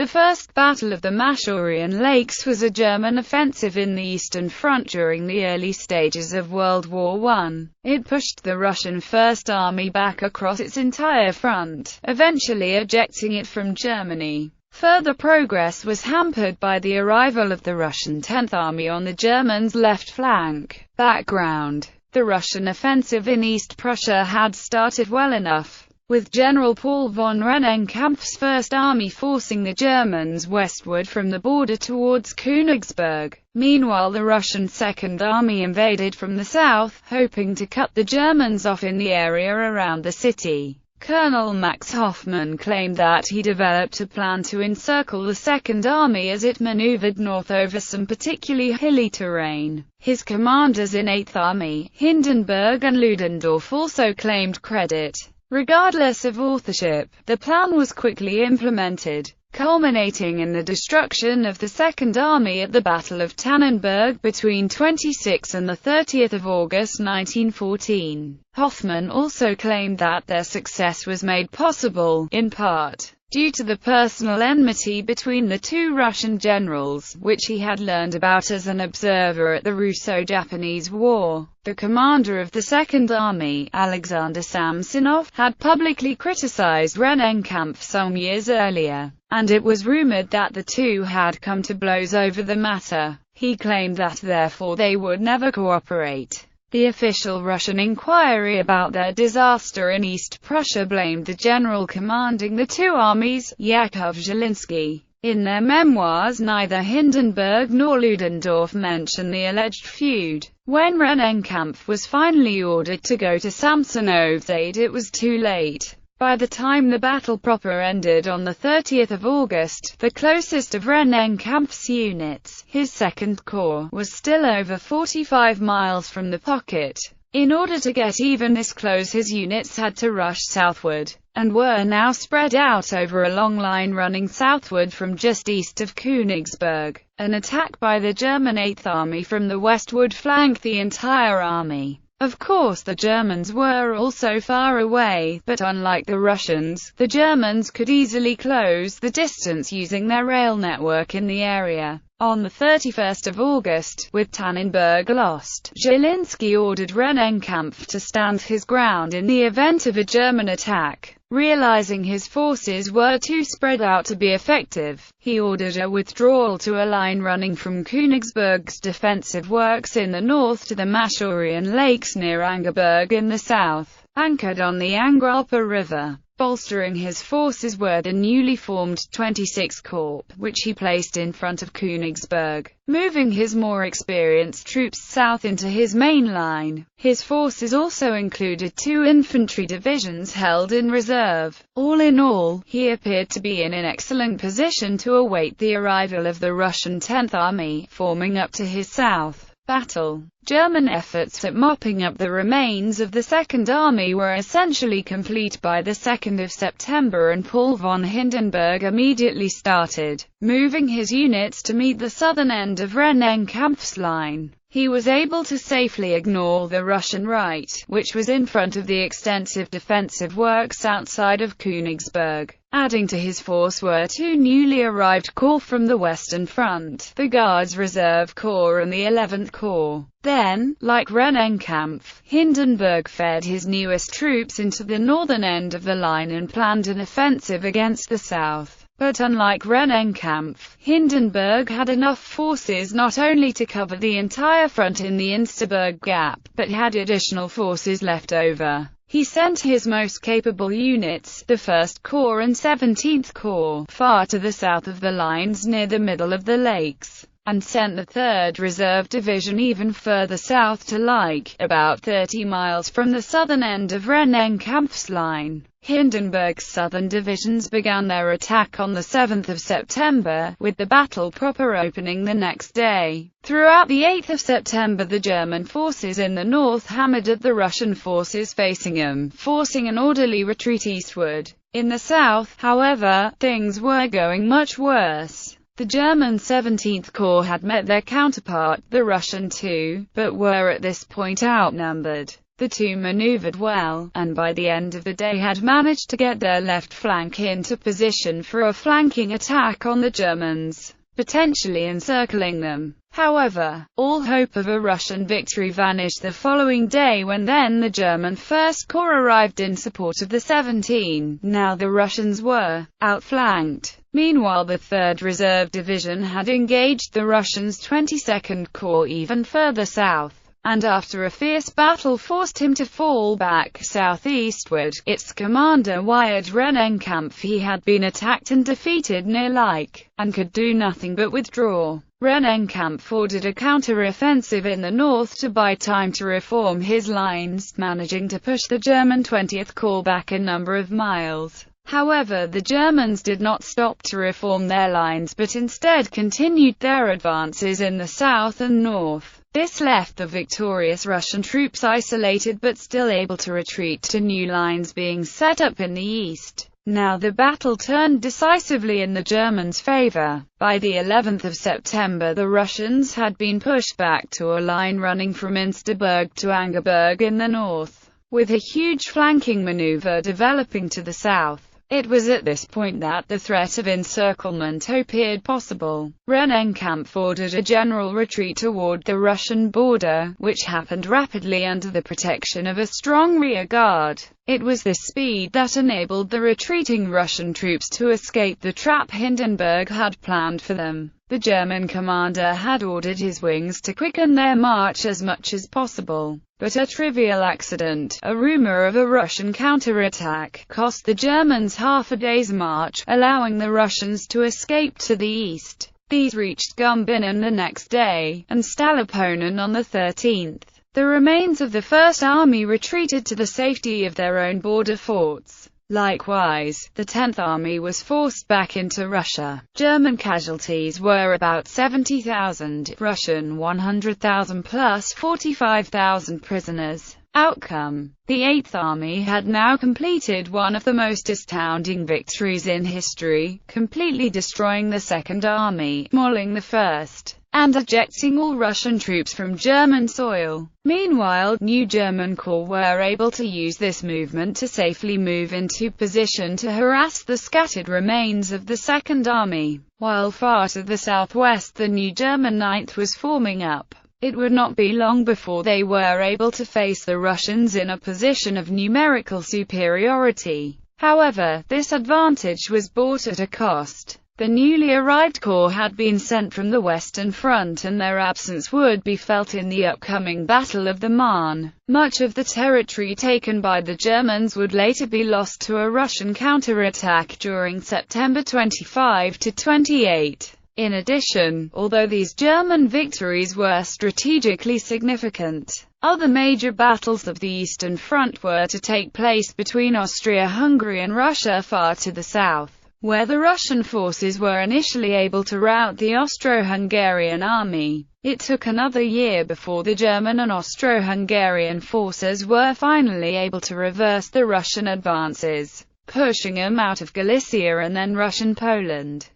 The First Battle of the Masurian Lakes was a German offensive in the Eastern Front during the early stages of World War I. It pushed the Russian First Army back across its entire front, eventually ejecting it from Germany. Further progress was hampered by the arrival of the Russian 10th Army on the Germans' left flank. Background: the Russian offensive in East Prussia had started well enough, with General Paul von Rennenkampf's First Army forcing the Germans westward from the border towards Königsberg. Meanwhile, the Russian Second Army invaded from the south, hoping to cut the Germans off in the area around the city. Colonel Max Hoffmann claimed that he developed a plan to encircle the Second Army as it maneuvered north over some particularly hilly terrain. His commanders in 8th Army, Hindenburg and Ludendorff, also claimed credit. Regardless of authorship, the plan was quickly implemented, culminating in the destruction of the Second Army at the Battle of Tannenberg between 26 and 30 August 1914. Hoffmann also claimed that their success was made possible, in part, due to the personal enmity between the two Russian generals, which he had learned about as an observer at the Russo-Japanese War. The commander of the Second Army, Alexander Samsonov, had publicly criticized Rennenkampf some years earlier, and it was rumored that the two had come to blows over the matter. He claimed that therefore they would never cooperate. The official Russian inquiry about their disaster in East Prussia blamed the general commanding the two armies, Yakov Zhilinsky. In their memoirs, neither Hindenburg nor Ludendorff mention the alleged feud. When Rennenkampf was finally ordered to go to Samsonov's aid, it was too late. By the time the battle proper ended on 30 August, the closest of Rennenkampf's units, his Second Corps, was still over 45 miles from the pocket. In order to get even this close, his units had to rush southward, and were now spread out over a long line running southward from just east of Königsberg. An attack by the German 8th Army from the west would flank the entire army. Of course, the Germans were also far away, but unlike the Russians, the Germans could easily close the distance using their rail network in the area. On 31 August, with Tannenberg lost, Zhilinsky ordered Rennenkampf to stand his ground in the event of a German attack. Realizing his forces were too spread out to be effective, he ordered a withdrawal to a line running from Königsberg's defensive works in the north to the Masurian Lakes near Angerburg in the south, anchored on the Angrapa River. Bolstering his forces were the newly formed 26th Corps, which he placed in front of Königsberg, moving his more experienced troops south into his main line. His forces also included 2 infantry divisions held in reserve. All in all, he appeared to be in an excellent position to await the arrival of the Russian 10th Army, forming up to his south. Battle. German efforts at mopping up the remains of the Second Army were essentially complete by the 2nd of September, and Paul von Hindenburg immediately started moving his units to meet the southern end of Rennenkampf's line. He was able to safely ignore the Russian right, which was in front of the extensive defensive works outside of Königsberg. Adding to his force were 2 newly arrived corps from the Western Front, the Guards Reserve Corps and the 11th Corps. Then, like Rennenkampf, Hindenburg fed his newest troops into the northern end of the line and planned an offensive against the south. But unlike Rennenkampf, Hindenburg had enough forces not only to cover the entire front in the Insterburg Gap, but had additional forces left over. He sent his most capable units, the 1st Corps and 17th Corps, far to the south of the lines near the middle of the lakes, and sent the 3rd Reserve Division even further south to about 30 miles from the southern end of Rennenkampf's line. Hindenburg's southern divisions began their attack on 7 September, with the battle proper opening the next day. Throughout the 8th of September, the German forces in the north hammered at the Russian forces facing them, forcing an orderly retreat eastward. In the south, however, things were going much worse. The German 17th Corps had met their counterpart, the Russian too, but were at this point outnumbered. The two maneuvered well, and by the end of the day had managed to get their left flank into position for a flanking attack on the Germans, potentially encircling them. However, all hope of a Russian victory vanished the following day when the German First Corps arrived in support of the 17. Now the Russians were outflanked. Meanwhile, the 3rd Reserve Division had engaged the Russians' 22nd Corps even further south, and after a fierce battle forced him to fall back southeastward. Its commander wired Rennenkampf he had been attacked and defeated near Like, and could do nothing but withdraw. Rennenkampf ordered a counter-offensive in the north to buy time to reform his lines, managing to push the German 20th Corps back a number of miles. However, the Germans did not stop to reform their lines but instead continued their advances in the south and north. This left the victorious Russian troops isolated but still able to retreat to new lines being set up in the east. Now the battle turned decisively in the Germans' favor. By the 11th of September the Russians had been pushed back to a line running from Insterburg to Angerburg in the north, with a huge flanking maneuver developing to the south. It was at this point that the threat of encirclement appeared possible. Rennenkampf ordered a general retreat toward the Russian border, which happened rapidly under the protection of a strong rear guard. It was this speed that enabled the retreating Russian troops to escape the trap Hindenburg had planned for them. The German commander had ordered his wings to quicken their march as much as possible, but a trivial accident, a rumor of a Russian counterattack, cost the Germans half a day's march, allowing the Russians to escape to the east. These reached Gumbinnen the next day, and Stallupönen on the 13th. The remains of the First Army retreated to the safety of their own border forts. Likewise, the 10th Army was forced back into Russia. German casualties were about 70,000, Russian 100,000 plus 45,000 prisoners. Outcome: the 8th Army had now completed one of the most astounding victories in history, completely destroying the 2nd Army, mauling the 1st, and ejecting all Russian troops from German soil. Meanwhile, new German corps were able to use this movement to safely move into position to harass the scattered remains of the 2nd Army, while far to the southwest the new German 9th was forming up. It would not be long before they were able to face the Russians in a position of numerical superiority. However, this advantage was bought at a cost. The newly arrived corps had been sent from the Western Front and their absence would be felt in the upcoming Battle of the Marne. Much of the territory taken by the Germans would later be lost to a Russian counterattack during September 25 to 28. In addition, although these German victories were strategically significant, other major battles of the Eastern Front were to take place between Austria-Hungary and Russia far to the south, where the Russian forces were initially able to rout the Austro-Hungarian army. It took another year before the German and Austro-Hungarian forces were finally able to reverse the Russian advances, pushing them out of Galicia and then Russian Poland.